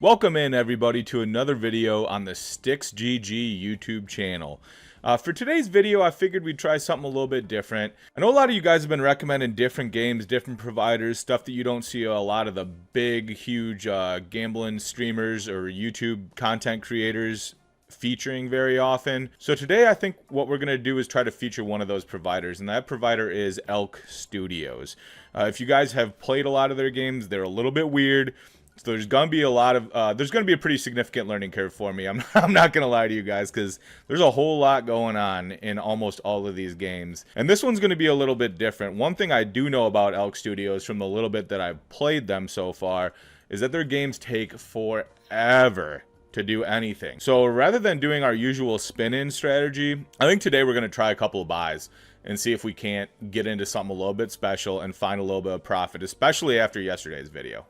Welcome in everybody to another video on the StixGG YouTube channel. For today's video, I figured we'd try something a little bit different. I know a lot of you guys have been recommending different games, different providers, stuff that you don't see a lot of the big, huge gambling streamers or YouTube content creators featuring very often. So today I think what we're going to do is try to feature one of those providers, and that provider is Elk Studios. If you guys have played a lot of their games, they're a little bit weird. So there's gonna be a lot of there's gonna be a pretty significant learning curve for me. I'm not gonna lie to you guys, because there's a whole lot going on in almost all of these games, and this one's gonna be a little bit different. One thing I do know about Elk Studios from the little bit that I've played them so far is that their games take forever to do anything. So rather than doing our usual spin-in strategy, I think today we're gonna try a couple of buys and see if we can't get into something a little bit special and find a little bit of profit, especially after yesterday's video.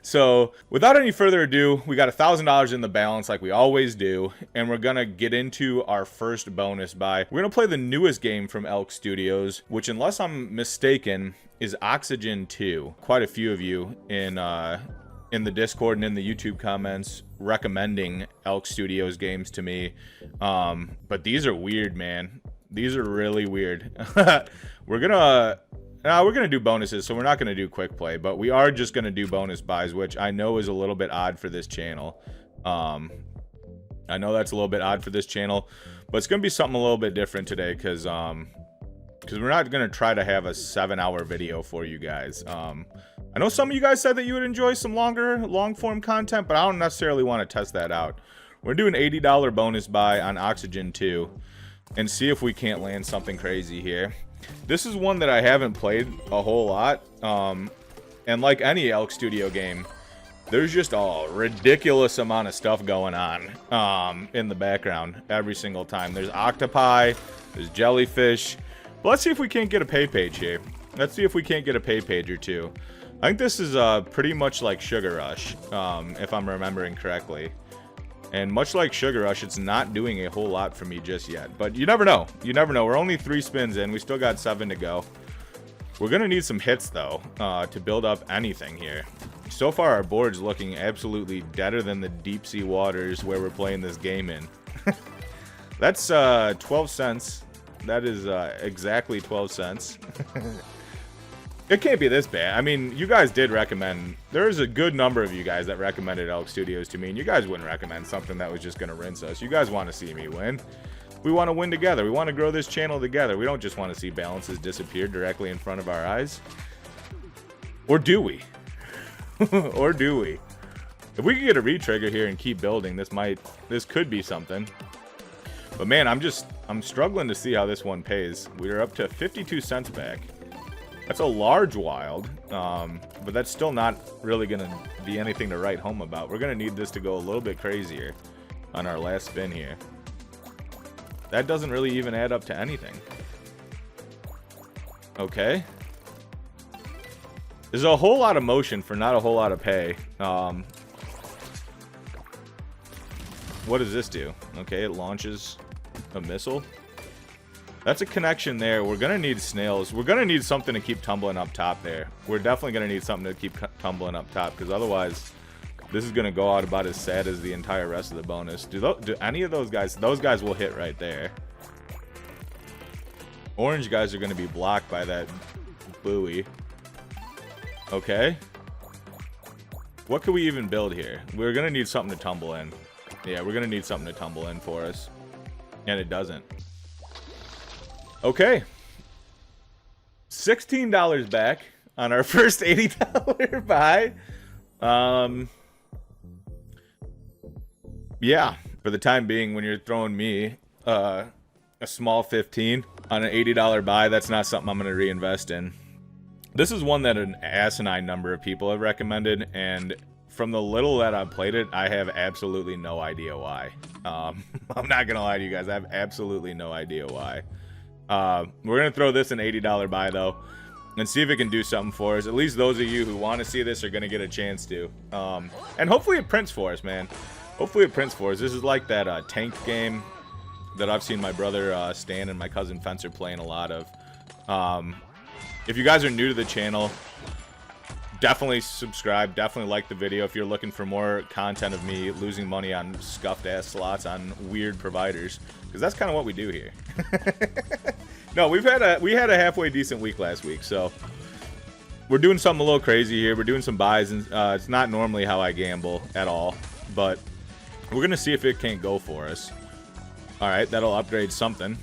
So without any further ado, we got $1,000 in the balance like we always do, and we're gonna get into our first bonus buy. We're gonna play the newest game from Elk Studios, which, unless I'm mistaken, is Oxygen 2. Quite a few of you in the Discord and in the YouTube comments recommending Elk Studios games to me, but these are weird, man. These are really weird. We're gonna do bonuses, so we're not gonna do quick play, but we are just gonna do bonus buys, which I know is a little bit odd for this channel. I know that's a little bit odd for this channel, but it's gonna be something a little bit different today, because we're not gonna try to have a 7-hour video for you guys. I know some of you guys said that you would enjoy some long form content, but I don't necessarily want to test that out. We're doing $80 bonus buy on Oxygen 2 and see if we can't land something crazy here. This is one that I haven't played a whole lot, and like any Elk Studio game, there's just a ridiculous amount of stuff going on in the background every single time. There's octopi, there's jellyfish, but let's see if we can't get a pay page here. Let's see if we can't get a pay page or two. I think this is pretty much like Sugar Rush, if I'm remembering correctly. And much like Sugar Rush, it's not doing a whole lot for me just yet. But you never know. You never know. We're only 3 spins in. We still got 7 to go. We're going to need some hits, though, to build up anything here. So far, our board's looking absolutely deader than the deep sea waters where we're playing this game in. That's 12 cents. That is exactly 12 cents. It can't be this bad. I mean, you guys did recommend... There's a good number of you guys that recommended Elk Studios to me, and you guys wouldn't recommend something that was just going to rinse us. You guys want to see me win. We want to win together. We want to grow this channel together. We don't just want to see balances disappear directly in front of our eyes. Or do we? Or do we? If we could get a retrigger here and keep building, this could be something. But man, I'm struggling to see how this one pays. We're up to 52 cents back. That's a large wild, but that's still not really going to be anything to write home about. We're going to need this to go a little bit crazier on our last spin here. That doesn't really even add up to anything. Okay. There's a whole lot of motion for not a whole lot of pay. What does this do? Okay, it launches a missile. That's a connection there. We're going to need snails. We're going to need something to keep tumbling up top there. We're definitely going to need something to keep tumbling up top, because otherwise this is going to go out about as sad as the entire rest of the bonus. Do any of those guys will hit right there. Orange guys are going to be blocked by that buoy. Okay. What can we even build here? We're going to need something to tumble in. Yeah, we're going to need something to tumble in for us. And it doesn't. Okay, $16 back on our first $80 buy. Yeah, for the time being, when you're throwing me a small 15 on an $80 buy, that's not something I'm going to reinvest in. This is one that an asinine number of people have recommended, and from the little that I've played it, I have absolutely no idea why. I'm not going to lie to you guys, I have absolutely no idea why. We're going to throw this an $80 buy, though, and see if it can do something for us. At least those of you who want to see this are going to get a chance to. And hopefully it prints for us, man. Hopefully it prints for us. This is like that tank game that I've seen my brother Stan and my cousin Fencer playing a lot of. If you guys are new to the channel, Definitely subscribe. Definitely like the video if you're looking for more content of me losing money on scuffed ass slots on weird providers, because that's kind of what we do here. No, we had a halfway decent week last week, so we're doing something a little crazy here. We're doing some buys, and it's not normally how I gamble at all, but we're gonna see if it can't go for us. All right, that'll upgrade something.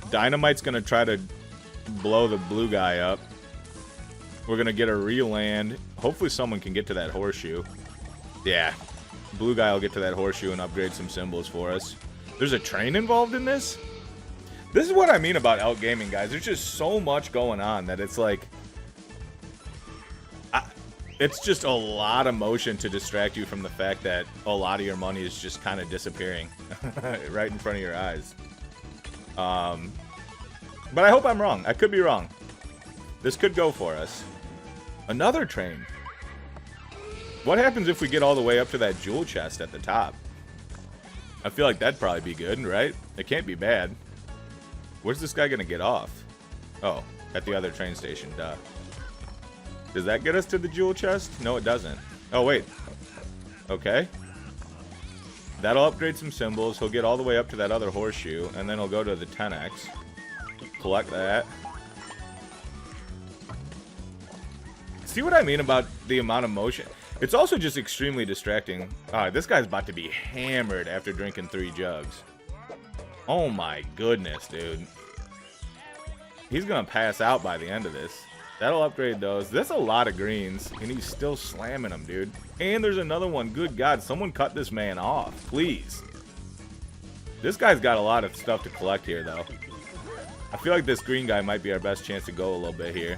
Dynamite's gonna try to blow the blue guy up. We're going to get a re-land. Hopefully someone can get to that horseshoe. Yeah. Blue guy will get to that horseshoe and upgrade some symbols for us. There's a train involved in this? This is what I mean about outgaming, guys. There's just so much going on that it's like... it's just a lot of motion to distract you from the fact that a lot of your money is just kind of disappearing right in front of your eyes. But I hope I'm wrong. I could be wrong. This could go for us. Another train. What happens if we get all the way up to that jewel chest at the top? I feel like that'd probably be good, right? It can't be bad. Where's this guy gonna get off? Oh, at the other train station, duh. Does that get us to the jewel chest? No, it doesn't. Oh, wait. Okay. That'll upgrade some symbols. He'll get all the way up to that other horseshoe, and then he'll go to the 10x. Collect that. See what I mean about the amount of motion? It's also just extremely distracting. This guy's about to be hammered after drinking 3 jugs. Oh my goodness, dude. He's gonna pass out by the end of this. That'll upgrade those. That's a lot of greens, and he's still slamming them, dude. And there's another one. Good God, someone cut this man off, please. This guy's got a lot of stuff to collect here, though. I feel like this green guy might be our best chance to go a little bit here.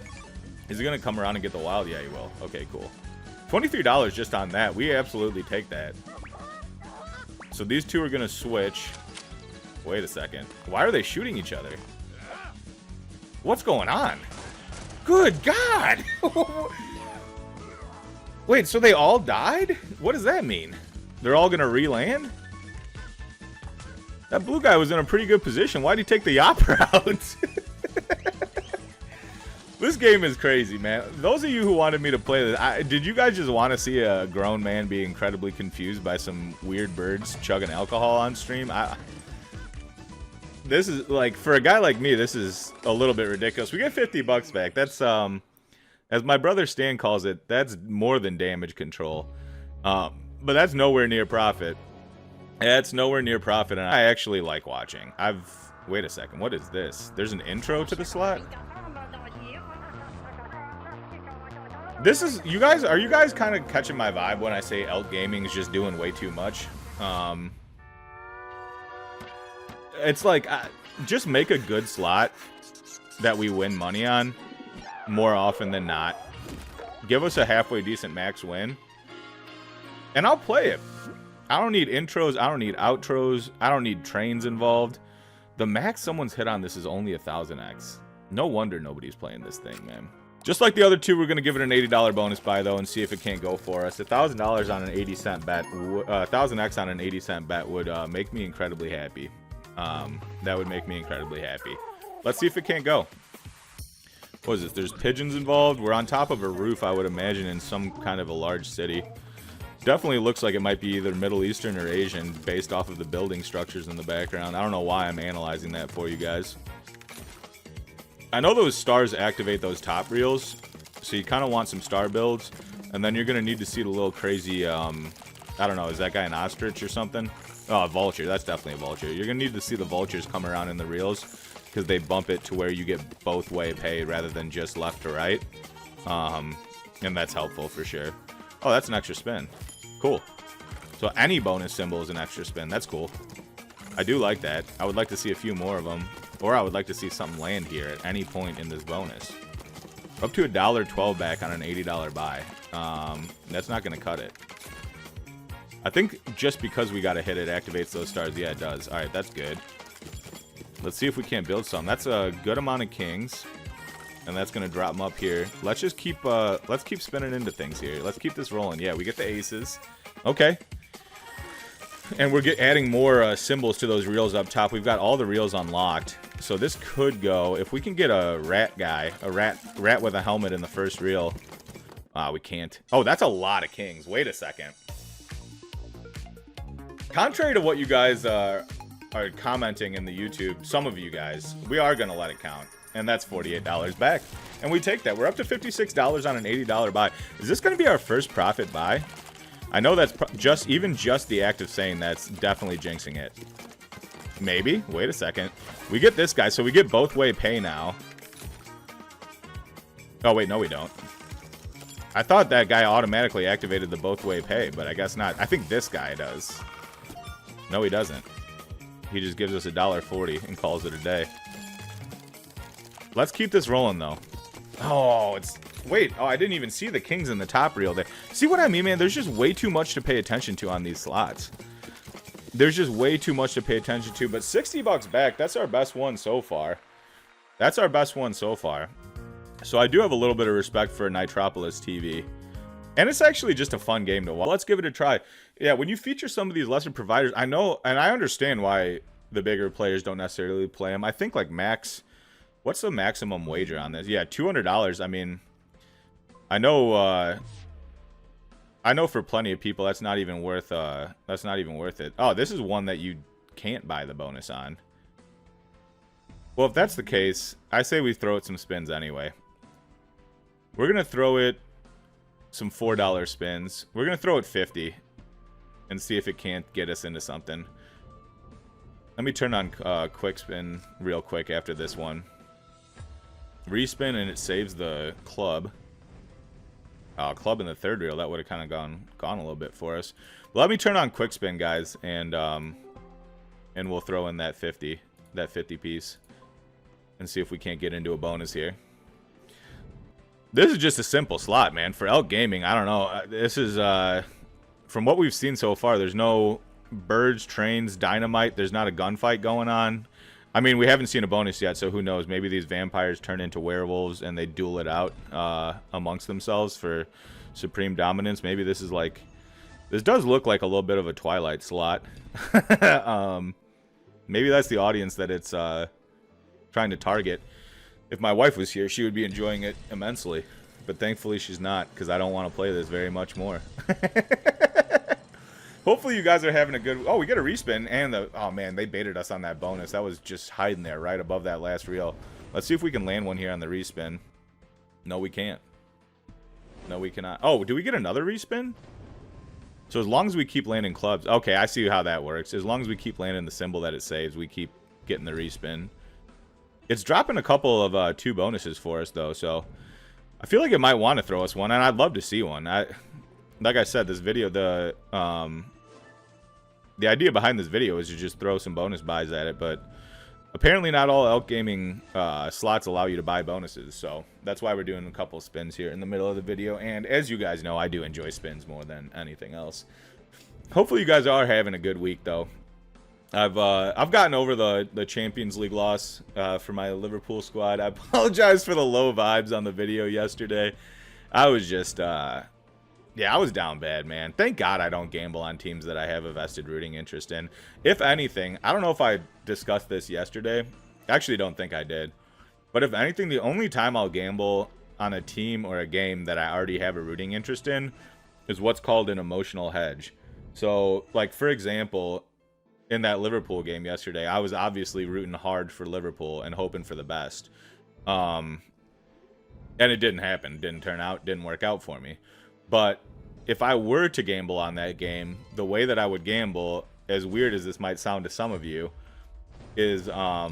Is he going to come around and get the wild? Yeah, he will. Okay, cool. $23 just on that. We absolutely take that. So these two are going to switch. Wait a second. Why are they shooting each other? What's going on? Good God! Wait, so they all died? What does that mean? They're all going to re-land? That blue guy was in a pretty good position. Why'd he take the opera out? This game is crazy, man. Those of you who wanted me to play this, did you guys just want to see a grown man be incredibly confused by some weird birds chugging alcohol on stream? This is, like, for a guy like me, this is a little bit ridiculous. We get 50 bucks back. That's, as my brother Stan calls it, that's more than damage control. But that's nowhere near profit. That's nowhere near profit, and I actually like watching. Wait a second, what is this? There's an intro to the slot? This is, are you guys kind of catching my vibe when I say outgaming is just doing way too much? It's like, just make a good slot that we win money on more often than not. Give us a halfway decent max win, and I'll play it. I don't need intros, I don't need outros, I don't need trains involved. The max someone's hit on this is only 1000x. No wonder nobody's playing this thing, man. Just like the other two, we're going to give it an $80 bonus buy, though, and see if it can't go for us. $1,000 on an 80-cent bet, 1000x on an 80-cent bet would make me incredibly happy. That would make me incredibly happy. Let's see if it can't go. What is this? There's pigeons involved. We're on top of a roof, I would imagine, in some kind of a large city. Definitely looks like it might be either Middle Eastern or Asian, based off of the building structures in the background. I don't know why I'm analyzing that for you guys. I know those stars activate those top reels, so you kind of want some star builds, and then you're going to need to see the little crazy, I don't know, is that guy an ostrich or something? Oh, a vulture, that's definitely a vulture. You're going to need to see the vultures come around in the reels, because they bump it to where you get both way pay rather than just left to right, and that's helpful for sure. Oh, that's an extra spin. Cool. So any bonus symbol is an extra spin, that's cool. I do like that. I would like to see a few more of them. Or I would like to see something land here at any point in this bonus. Up to $1.12 back on an $80 buy. That's not going to cut it. I think just because we got to hit it activates those stars. Yeah, it does. All right, that's good. Let's see if we can't build some. That's a good amount of kings. And that's going to drop them up here. Let's just keep, let's keep spinning into things here. Let's keep this rolling. Yeah, we get the aces. Okay. And we're adding more symbols to those reels up top. We've got all the reels unlocked. So this could go, if we can get a rat guy, a rat with a helmet in the first reel, We can't. Oh, that's a lot of kings. Wait a second. Contrary to what you guys are commenting in the YouTube, some of you guys, we are going to let it count. And that's $48 back. And we take that. We're up to $56 on an $80 buy. Is this going to be our first profit buy? I know that's just the act of saying that's definitely jinxing it. Maybe. Wait a second. We get this guy, so we get both way pay now. Oh, wait, no, we don't. I thought that guy automatically activated the both way pay, but I guess not. I think this guy does. No, he doesn't. He just gives us $1.40 and calls it a day. Let's keep this rolling, though. Oh, it's... Wait, oh, I didn't even see the kings in the top reel there. See what I mean, man? There's just way too much to pay attention to on these slots. There's just way too much to pay attention to, but 60 bucks back, that's our best one so far. That's our best one so far. So I do have a little bit of respect for Nitropolis TV. And it's actually just a fun game to watch. Let's give it a try. Yeah, when you feature some of these lesser providers, I know, and I understand why the bigger players don't necessarily play them. I think like max... What's the maximum wager on this? Yeah, $200. I mean... I know for plenty of people that's not even worth it. Oh, this is one that you can't buy the bonus on. Well, if that's the case, I say we throw it some spins anyway. We're going to throw it some $4 spins. We're going to throw it 50 and see if it can't get us into something. Let me turn on quick spin real quick after this one. Respin and it saves the club. Club in the third reel, that would have kind of gone a little bit for us. Let me turn on quick spin, guys, and we'll throw in that 50 piece and see if we can't get into a bonus here. This is just a simple slot, man. For Elk Gaming, I don't know. This is from what we've seen so far, there's no birds, trains, dynamite. There's not a gunfight going on. I mean, we haven't seen a bonus yet, so who knows? Maybe these vampires turn into werewolves and they duel it out amongst themselves for supreme dominance. Maybe this is like... This does look like a little bit of a Twilight slot. Maybe that's the audience that it's trying to target. If my wife was here, she would be enjoying it immensely. But thankfully she's not, because I don't want to play this very much more. Hopefully you guys are having a good... Oh, we get a respin, and the... Oh, man, they baited us on that bonus. That was just hiding there right above that last reel. Let's see if we can land one here on the respin. No, we can't. No, we cannot. Oh, do we get another respin? So as long as we keep landing clubs... Okay, I see how that works. As long as we keep landing the symbol that it saves, we keep getting the respin. It's dropping a couple of 2 bonuses for us, though, so... I feel like it might want to throw us one, and I'd love to see one. Like I said, this video, the idea behind this video is to just throw some bonus buys at it, but apparently not all Elk Gaming slots allow you to buy bonuses, so that's why we're doing a couple spins here in the middle of the video. And as you guys know, I do enjoy spins more than anything else. Hopefully you guys are having a good week, though. I've gotten over the Champions League loss for my Liverpool squad. I apologize for the low vibes on the video yesterday. I was just yeah, I was down bad, man. Thank God I don't gamble on teams that I have a vested rooting interest in. If anything, I don't know if I discussed this yesterday. I actually don't think I did. But if anything, the only time I'll gamble on a team or a game that I already have a rooting interest in is what's called an emotional hedge. So, like, for example, in that Liverpool game yesterday, I was obviously rooting hard for Liverpool and hoping for the best. And it didn't happen. Didn't turn out. Didn't work out for me. But if I were to gamble on that game, the way that I would gamble, as weird as this might sound to some of you, is I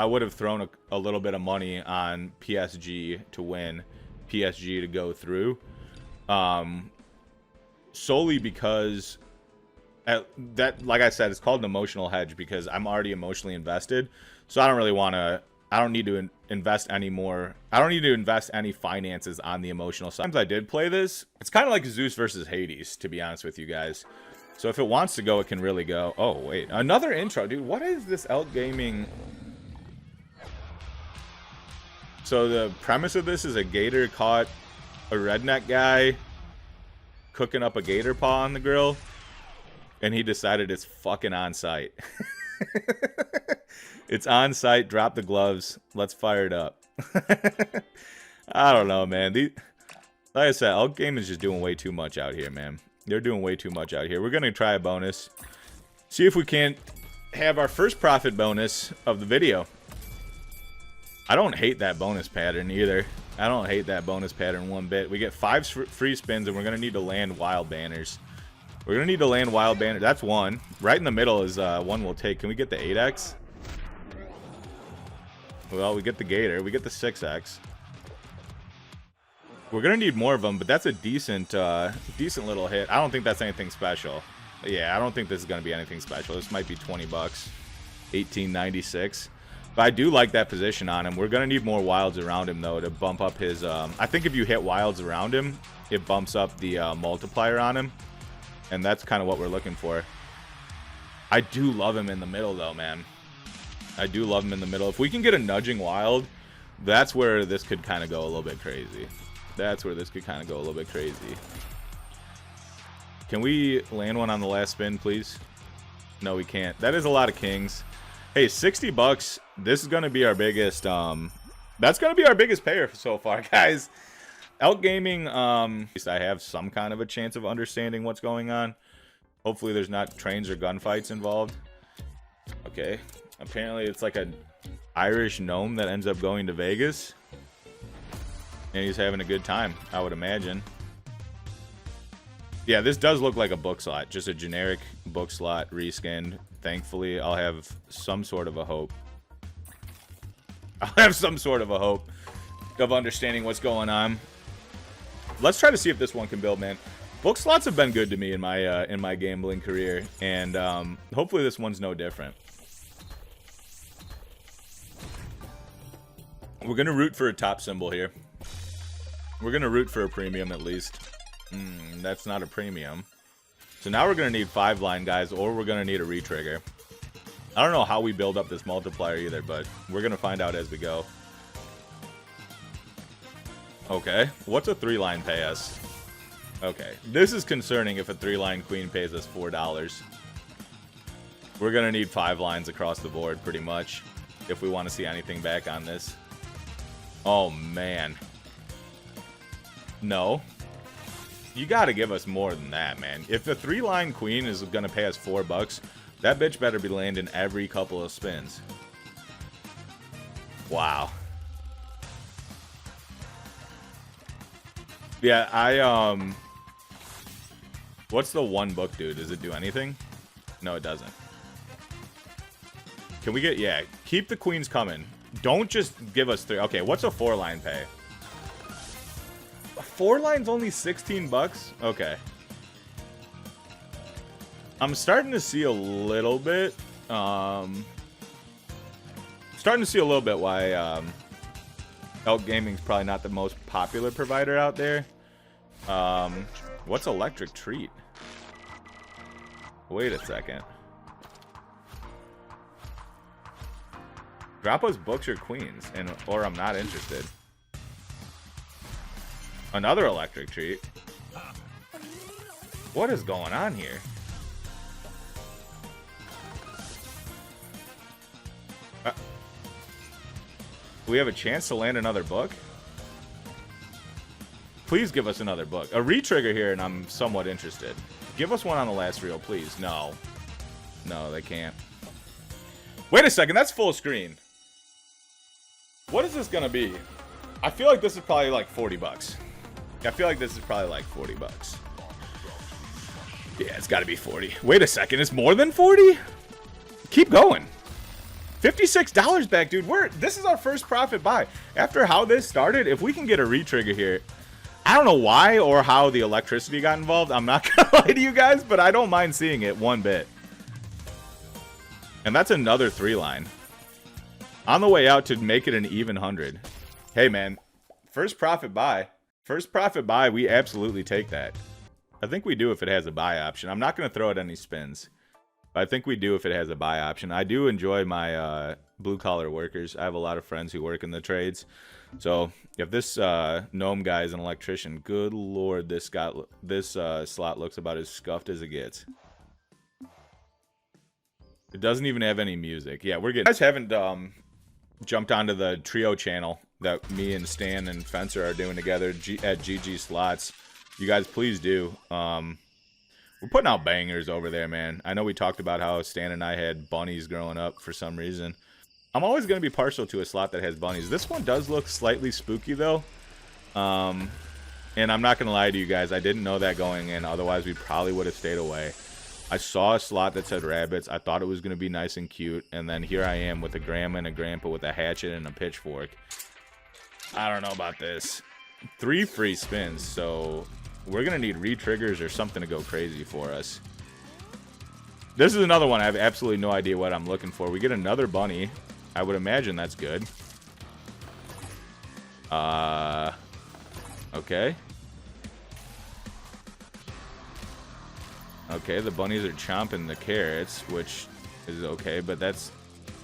would have thrown a little bit of money on PSG to win, PSG to go through, solely because that, like I said, it's called an emotional hedge because I'm already emotionally invested, so I don't really want to. I don't need to invest any more. I don't need to invest any finances on the emotional side. Sometimes I did play this. It's kind of like Zeus versus Hades, to be honest with you guys. So if it wants to go, it can really go. Oh, wait. Another intro. Dude, what is this Elk Gaming? So the premise of this is a gator caught a redneck guy cooking up a gator paw on the grill. And he decided it's fucking on site. It's on site. Drop the gloves. Let's fire it up. I don't know, man. Like I said, Elk Game is just doing way too much out here, man. They're doing way too much out here. We're going to try a bonus. See if we can't have our first profit bonus of the video. I don't hate that bonus pattern either. I don't hate that bonus pattern one bit. We get 5 free spins, and we're going to need to land wild banners. We're going to need to land wild banners. That's one. Right in the middle is one we'll take. Can we get the 8x? Well, we get the Gator. We get the 6x. We're going to need more of them, but that's a decent decent little hit. I don't think that's anything special. Yeah, I don't think this is going to be anything special. This might be 20 bucks. 1896. But I do like that position on him. We're going to need more wilds around him, though, to bump up his... I think if you hit wilds around him, it bumps up the multiplier on him. And that's kind of what we're looking for. I do love him in the middle, though, man. I do love him in the middle. If we can get a nudging wild, that's where this could kind of go a little bit crazy. That's where this could kind of go a little bit crazy. Can we land one on the last spin, please? No, we can't. That is a lot of kings. Hey, 60 bucks. This is going to be our biggest, that's going to be our biggest payer so far, guys. Elk Gaming, at least I have some kind of a chance of understanding what's going on. Hopefully there's not trains or gunfights involved. Okay. Apparently it's like an Irish gnome that ends up going to Vegas. And he's having a good time, I would imagine. Yeah, this does look like a book slot. Just a generic book slot reskinned. Thankfully, I'll have some sort of a hope. I'll have some sort of a hope of understanding what's going on. Let's try to see if this one can build, man. Book slots have been good to me in my gambling career. And hopefully this one's no different. We're going to root for a top symbol here. We're going to root for a premium at least. That's not a premium. So now we're going to need 5-line, guys, or we're going to need a retrigger. I don't know how we build up this multiplier either, but we're going to find out as we go. Okay. What's a 3-line pay us? Okay. This is concerning if a 3-line queen pays us $4. We're going to need 5 lines across the board pretty much if we want to see anything back on this. Oh, man. No. You got to give us more than that, man. If the 3-line queen is going to pay us $4, that bitch better be landing every couple of spins. Wow. Yeah, what's the one book, dude? Does it do anything? No, it doesn't. Can we get... Yeah, keep the queens coming. Don't just give us 3. Okay, what's a 4-line pay? 4 lines only 16 bucks? Okay. I'm starting to see a little bit. Starting to see a little bit why Elk Gaming's probably not the most popular provider out there. What's Electric Treat? Wait a second. Drop us books or queens, or I'm not interested. Another Electric Treat. What is going on here? We have a chance to land another book? Please give us another book. A retrigger here, and I'm somewhat interested. Give us one on the last reel, please. No. No, they can't. Wait a second, that's full screen. What is this gonna be? I feel like this is probably like 40 bucks. I feel like this is probably like 40 bucks. Yeah, it's gotta be 40. Wait a second, it's more than 40? Keep going. $56 back, dude. This is our first profit buy. After how this started, if we can get a retrigger here, I don't know why or how the electricity got involved. I'm not gonna lie to you guys, but I don't mind seeing it one bit. And that's another 3-line. On the way out to make it an even 100. Hey, man. First profit buy. First profit buy, we absolutely take that. I think we do if it has a buy option. I'm not going to throw it any spins. But I think we do if it has a buy option. I do enjoy my blue-collar workers. I have a lot of friends who work in the trades. So if this gnome guy is an electrician, good lord, this slot looks about as scuffed as it gets. It doesn't even have any music. Yeah, we're getting... You guys haven't jumped onto the trio channel. that me and Stan and Fencer are doing together at GG Slots. You guys, please do. We're putting out bangers over there, man. I know we talked about how Stan and I had bunnies growing up for some reason. I'm always going to be partial to a slot that has bunnies. This one does look slightly spooky, though. And I'm not going to lie to you guys. I didn't know that going in. Otherwise, we probably would have stayed away. I saw a slot that said rabbits. I thought it was going to be nice and cute. And then here I am with a grandma and a grandpa with a hatchet and a pitchfork. I don't know about this. 3 free spins, so we're going to need re-triggers or something to go crazy for us. This is another one. I have absolutely no idea what I'm looking for. We get another bunny. I would imagine that's good. Okay. Okay, the bunnies are chomping the carrots, which is okay, but that's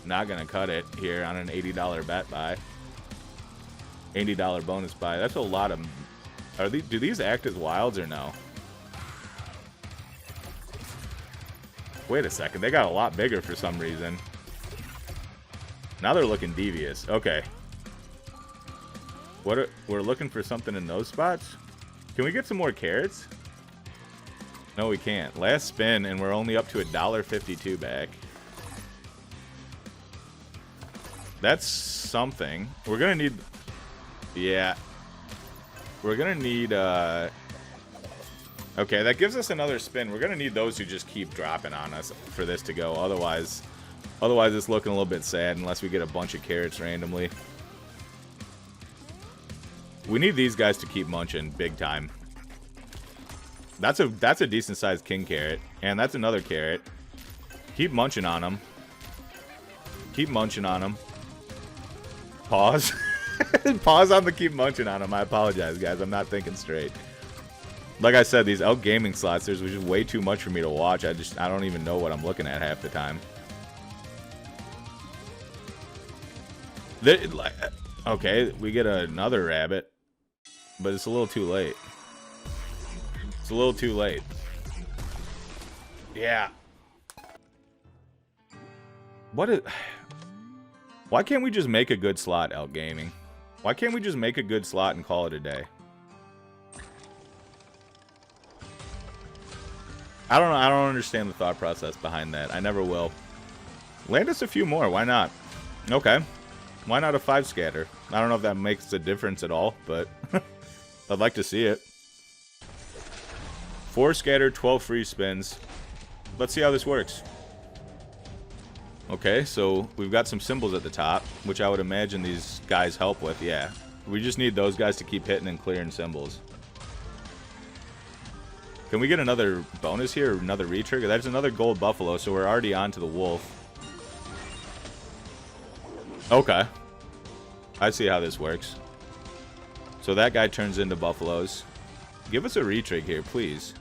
not going to cut it here on an $80 bet buy. $80 bonus buy. That's a lot of... do these act as wilds or no? Wait a second. They got a lot bigger for some reason. Now they're looking devious. Okay. We're looking for something in those spots? Can we get some more carrots? No, we can't. Last spin, and we're only up to $1.52 back. That's something. We're going to need... Yeah. We're going to need... Okay, that gives us another spin. We're going to need those who just keep dropping on us for this to go. Otherwise it's looking a little bit sad unless we get a bunch of carrots randomly. We need these guys to keep munching big time. That's a decent sized king carrot, and that's another carrot. Keep munching on them. Keep munching on them. Pause. Pause on the keep munching on them. I apologize, guys. I'm not thinking straight. Like I said, these Elk Gaming slots, there's just way too much for me to watch. I don't even know what I'm looking at half the time. Okay, we get another rabbit, but it's a little too late. It's a little too late. Yeah. Why can't we just make a good slot, Elk Gaming? Why can't we just make a good slot and call it a day? I don't know. I don't understand the thought process behind that. I never will. Land us a few more. Why not? Okay. Why not a 5 scatter? I don't know if that makes a difference at all, but I'd like to see it. 4 scatter, 12 free spins. Let's see how this works. Okay, so we've got some symbols at the top, which I would imagine these guys help with. Yeah, we just need those guys to keep hitting and clearing symbols. Can we get another bonus here, or another retrigger? That's another gold buffalo, so we're already on to the wolf. Okay. I see how this works. So that guy turns into buffaloes. Give us a retrig here, please.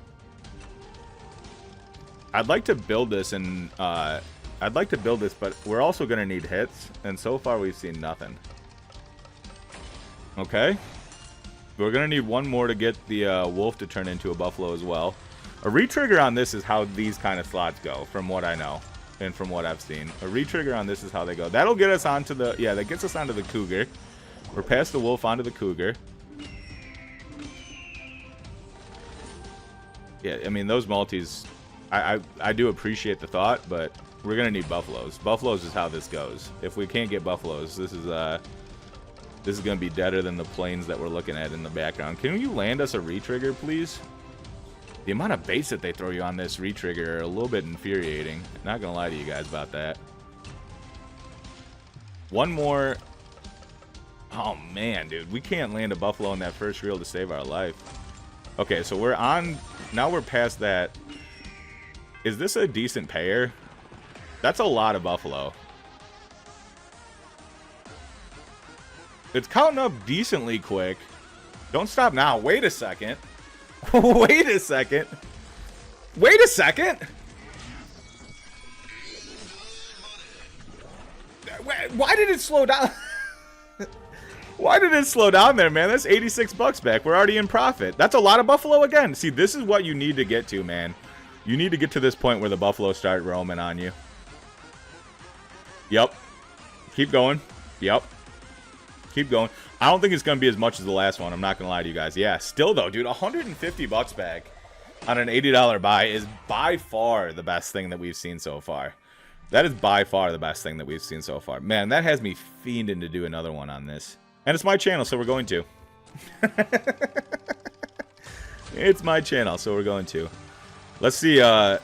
I'd like to build this, and but we're also going to need hits, and so far we've seen nothing. Okay. We're going to need one more to get the wolf to turn into a buffalo as well. A retrigger on this is how these kind of slots go, from what I know and from what I've seen. A retrigger on this is how they go. That'll get us onto the... Yeah, that gets us onto the cougar. We're past the wolf onto the cougar. Yeah, I mean, those multis... I do appreciate the thought, but we're going to need buffaloes. Buffaloes is how this goes. If we can't get buffaloes, this is going to be deader than the plains that we're looking at in the background. Can you land us a retrigger, please? The amount of baits that they throw you on this retrigger are a little bit infuriating. Not going to lie to you guys about that. One more. Oh, man, dude. We can't land a buffalo in that first reel to save our life. Okay, so we're on. Now we're past that. Is this a decent payer? That's a lot of buffalo. It's counting up decently quick. Don't stop now. Wait a second. Wait a second. Wait a second. Why did it slow down? Why did it slow down there, man? That's 86 bucks back. We're already in profit. That's a lot of buffalo again. See, this is what you need to get to, man. You need to get to this point where the buffalo start roaming on you. Yep. Keep going. Yep. Keep going. I don't think it's going to be as much as the last one. I'm not going to lie to you guys. Yeah, still though, dude, 150 bucks back on an $80 buy is by far the best thing that we've seen so far. That is by far the best thing that we've seen so far. Man, that has me fiending to do another one on this. And it's my channel, so we're going to. It's my channel, so we're going to. Let's see if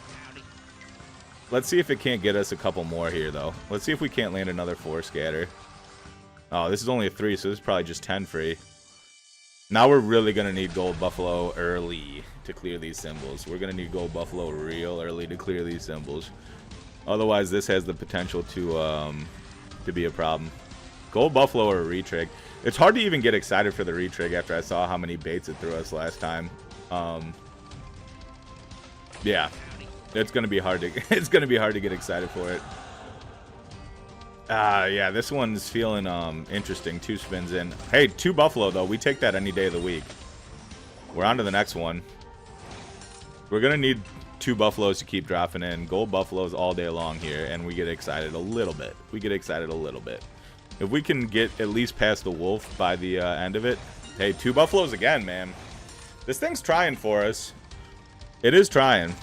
it can't get us a couple more here, though. Let's see if we can't land another 4 scatter. Oh, this is only a 3, so this is probably just 10 free. Now we're really going to need Gold Buffalo early to clear these symbols. We're going to need Gold Buffalo real early to clear these symbols. Otherwise, this has the potential to be a problem. Gold Buffalo or a retrig. It's hard to even get excited for the retrig after I saw how many baits it threw us last time. Yeah, it's going to be hard to get excited for it. Yeah, this one's feeling interesting. 2 spins in. Hey, 2 Buffalo, though. We take that any day of the week. We're on to the next one. We're going to need 2 Buffaloes to keep dropping in. Gold Buffaloes all day long here, and we get excited a little bit. We get excited a little bit. If we can get at least past the Wolf by the end of it. Hey, 2 Buffaloes again, man. This thing's trying for us. It is trying.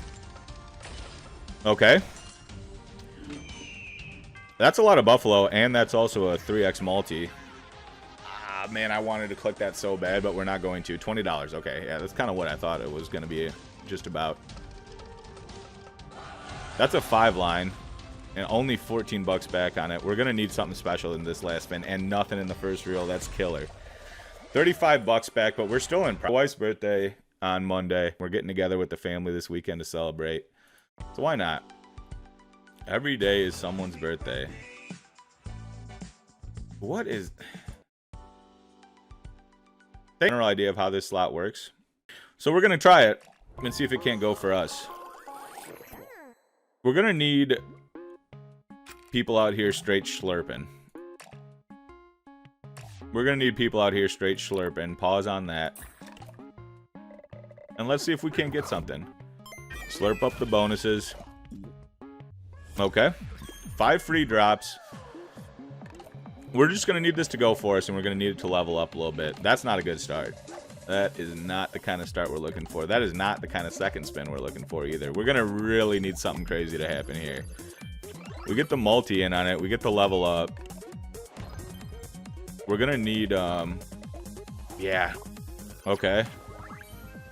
Okay. That's a lot of Buffalo, and that's also a 3x multi. Ah, man, I wanted to click that so bad, but we're not going to. $20. Okay, yeah, that's kind of what I thought it was going to be just about. That's a 5 line, and only 14 bucks back on it. We're going to need something special in this last spin, and nothing in the first reel. That's killer. 35 bucks back, but we're still in. My wife's birthday on Monday. We're getting together with the family this weekend to celebrate. So why not? Every day is someone's birthday. What is... General idea of how this slot works. So we're going to try it and see if it can't go for us. We're going to need people out here straight slurping. We're going to need people out here straight slurping. Pause on that. And let's see if we can't get something. Slurp up the bonuses. Okay. 5 free drops. We're just going to need this to go for us, and we're going to need it to level up a little bit. That's not a good start. That is not the kind of start we're looking for. That is not the kind of second spin we're looking for either. We're going to really need something crazy to happen here. We get the multi in on it. We get the level up. We're going to need, yeah. Okay.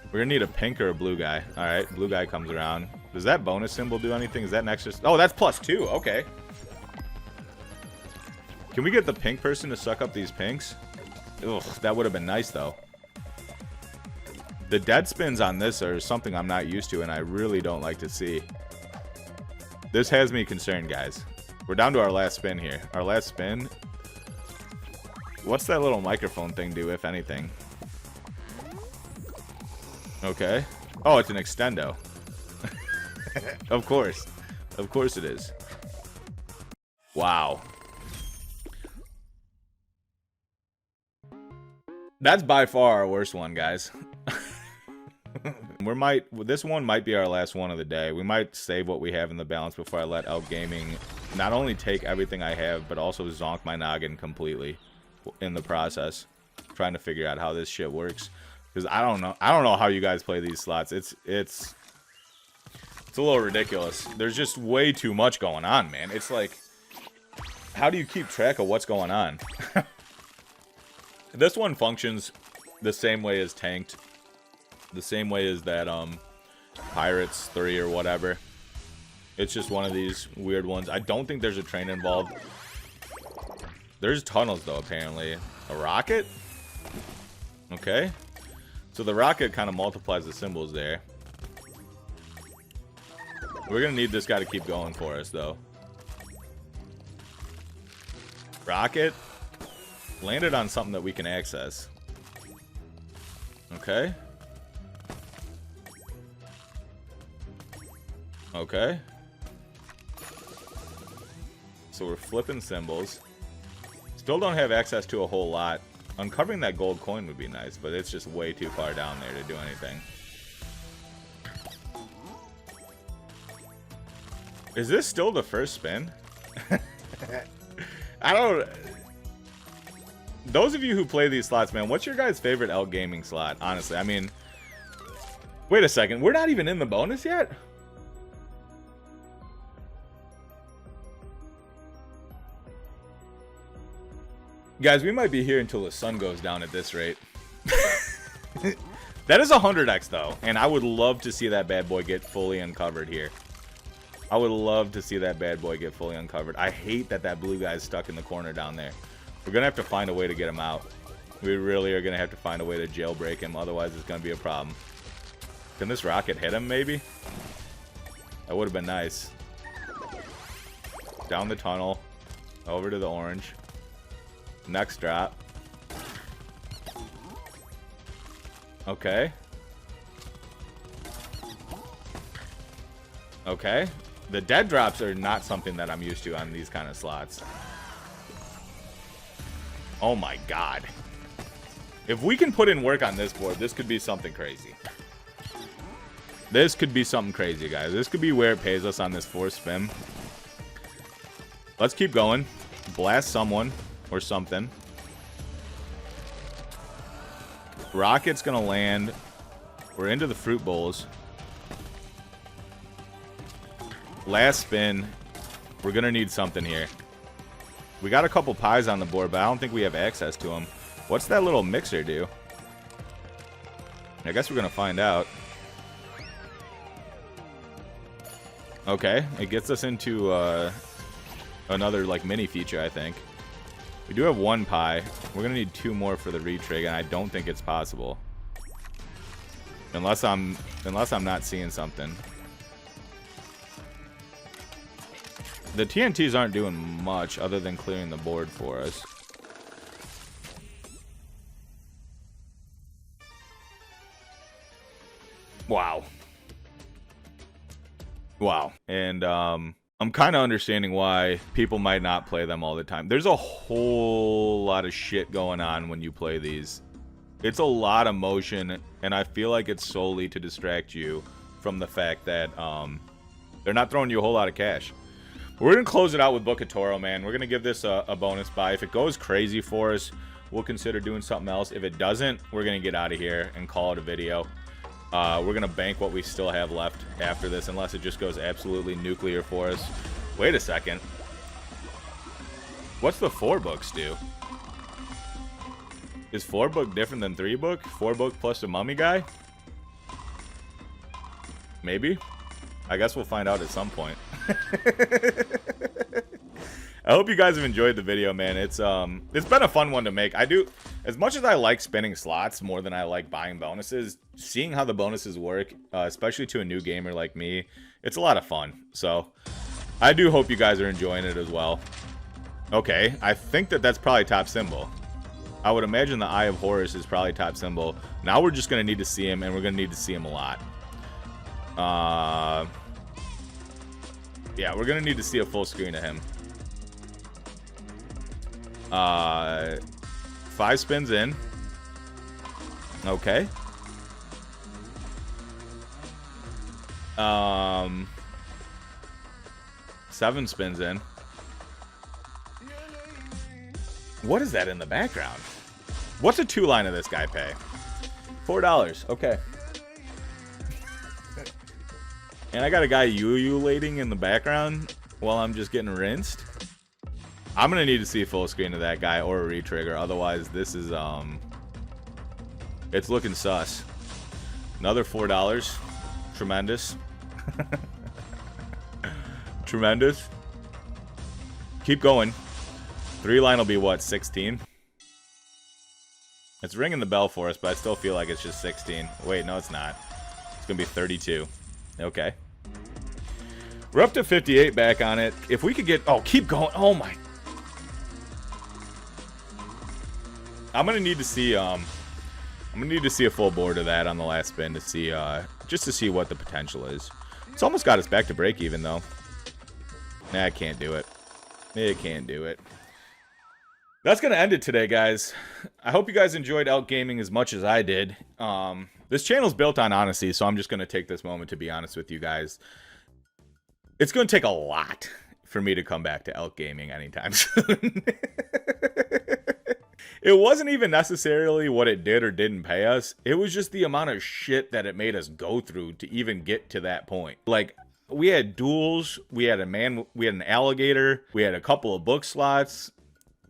We're going to need a pink or a blue guy. All right, blue guy comes around. Does that bonus symbol do anything? Is that an extra? Oh, that's +2. Okay. Can we get the pink person to suck up these pinks? Ugh, that would have been nice, though. The dead spins on this are something I'm not used to, and I really don't like to see. This has me concerned, guys. We're down to our last spin here. Our last spin. What's that little microphone thing do, if anything? Okay. Oh, it's an extendo. Of course. Of course it is. Wow. That's by far our worst one, guys. This one might be our last one of the day. We might save what we have in the balance before I let Elk Gaming not only take everything I have, but also zonk my noggin completely in the process, trying to figure out how this shit works. Because I don't know how you guys play these slots. It's a little ridiculous. There's just way too much going on, man. It's like, how do you keep track of what's going on? This one functions the same way as Tanked. The same way as that Pirates 3 or whatever. It's just one of these weird ones. I don't think there's a train involved. There's tunnels, though, apparently. A rocket? Okay. So the rocket kind of multiplies the symbols there. We're going to need this guy to keep going for us, though. Rocket. Landed on something that we can access. Okay. Okay. So we're flipping symbols. Still don't have access to a whole lot. Uncovering that gold coin would be nice, but it's just way too far down there to do anything. Is this still the first spin? I don't... those of you who play these slots, man, what's your guys' favorite Elk Gaming slot? Honestly, I mean, wait a second. We're not even in the bonus yet? Guys, we might be here until the sun goes down at this rate. That is 100x, though. And I would love to see that bad boy get fully uncovered here. I would love to see that bad boy get fully uncovered. I hate that that blue guy's stuck in the corner down there. We're going to have to find a way to get him out. We really are going to have to find a way to jailbreak him. Otherwise, it's going to be a problem. Can this rocket hit him, maybe? That would have been nice. Down the tunnel. Over to the orange. Next drop. Okay. Okay. The dead drops are not something that I'm used to on these kind of slots. Oh my god. If we can put in work on this board, this could be something crazy. This could be something crazy, guys. This could be where it pays us on this 4th spin. Let's keep going. Blast someone or something. Rocket's gonna land. We're into the fruit bowls. Last spin. We're gonna need something here. We got a couple pies on the board, but I don't think we have access to them. What's that little mixer do? I guess we're gonna find out. Okay, it gets us into another like mini feature, I think. We do have 1 pie. We're gonna need 2 more for the retrig, and I don't think it's possible. Unless I'm not seeing something. The TNTs aren't doing much other than clearing the board for us. Wow. Wow. And I'm kind of understanding why people might not play them all the time. There's a whole lot of shit going on when you play these. It's a lot of motion, and I feel like it's solely to distract you from the fact that they're not throwing you a whole lot of cash. We're going to close it out with Book of Toro, man. We're going to give this a bonus buy. If it goes crazy for us, we'll consider doing something else. If it doesn't, we're going to get out of here and call it a video. We're going to bank what we still have left after this, unless it just goes absolutely nuclear for us. Wait a second. What's the 4 books do? Is 4 book different than 3 book? 4 book plus a mummy guy? Maybe? I guess we'll find out at some point. I hope you guys have enjoyed the video, man. It's been a fun one to make. As much as I like spinning slots more than I like buying bonuses, seeing how the bonuses work, especially to a new gamer like me, it's a lot of fun. So I do hope you guys are enjoying it as well. Okay, I think that's probably top symbol. I would imagine the Eye of Horus is probably top symbol. Now we're just going to need to see him, and we're going to need to see him a lot. Yeah, we're going to need to see a full screen of him. 5 spins in. Okay. 7 spins in. What is that in the background? What's a 2-line of this guy pay? $4. Okay. And I got a guy ululating in the background while I'm just getting rinsed. I'm gonna need to see a full screen of that guy or a retrigger. Otherwise, this is it's looking sus. Another $4. Tremendous. Tremendous. Keep going. 3-line will be what, 16? It's ringing the bell for us, but I still feel like it's just 16. Wait, no, it's not. It's gonna be 32. Okay. We're up to 58 back on it. If we could get... Oh, keep going. Oh, my... I'm gonna need to see a full board of that on the last spin to see just to see what the potential is. It's almost got us back to break even though. Nah, I can't do it. It can't do it. That's gonna end it today, guys. I hope you guys enjoyed Elk Gaming as much as I did. This channel's built on honesty, so I'm just gonna take this moment to be honest with you guys. It's gonna take a lot for me to come back to Elk Gaming anytime soon. It wasn't even necessarily what it did or didn't pay us. It was just the amount of shit that it made us go through to even get to that point. Like, we had duels, we had an alligator, we had a couple of book slots,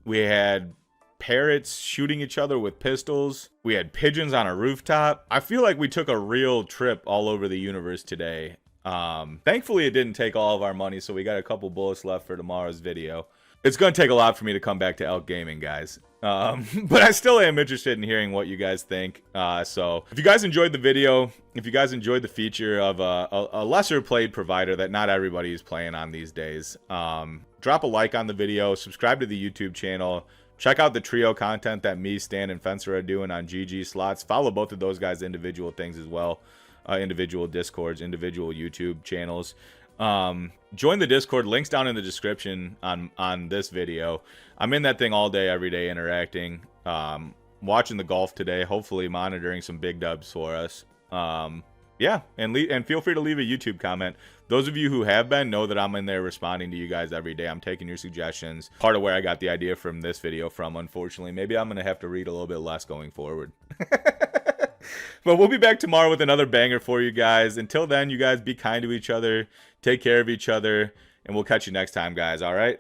we had parrots shooting each other with pistols, we had pigeons on a rooftop. I feel like we took a real trip all over the universe today. Thankfully it didn't take all of our money, so we got a couple bullets left for tomorrow's video. It's going to take a lot for me to come back to Elk Gaming, guys. But I still am interested in hearing what you guys think. So if you guys enjoyed the video, if you guys enjoyed the feature of a lesser played provider that not everybody is playing on these days, drop a like on the video, subscribe to the YouTube channel, check out the trio content that me, Stan, and Fencer are doing on GG Slots. Follow both of those guys' individual things as well. Individual Discords, individual YouTube channels. Join the Discord, links down in the description on this video. I'm in that thing all day, every day, interacting, watching the golf today, hopefully monitoring some big dubs for us. Yeah, and feel free to leave a YouTube comment. Those of you who have been know that I'm in there responding to you guys every day. I'm taking your suggestions. Part of where I got the idea from this video from, unfortunately. Maybe I'm gonna have to read a little bit less going forward. But we'll be back tomorrow with another banger for you guys. Until then, you guys be kind to each other, take care of each other, and we'll catch you next time, guys, all right?